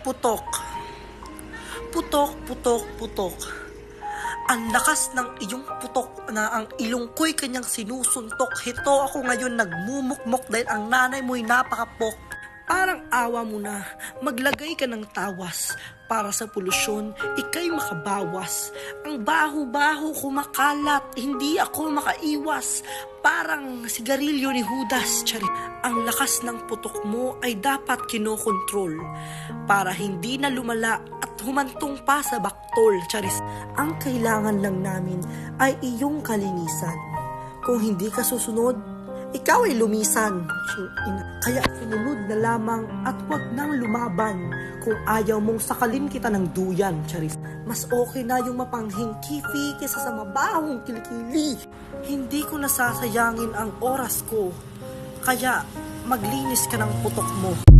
Putok. Putok, putok, putok. Ang lakas ng iyong putok na ang ilong ko'y kanyang sinusuntok. Hito ako ngayon nagmumukmok dahil ang nanay mo'y napakapok. Parang awa mo na, maglagay ka ng tawas. Para sa polusyon, ika'y makabawas. Ang baho-baho kumakalat, hindi ako makaiwas. Parang sigarilyo ni Judas, charit. Ang lakas ng putok mo ay dapat kinokontrol para hindi na lumala at humantong pa sa baktol, charis. Ang kailangan lang namin ay iyong kalinisan. Kung hindi ka susunod, ikaw ay lumisan. Kaya sumunod na lamang at wag nang lumaban. Kung ayaw mong sakalin kita ng duyan, charis. Mas okay na yung mapanghing kifi kesa sa mabahong kilikili. Hindi ko nasasayangin ang oras ko. Kaya maglinis ka ng putok mo.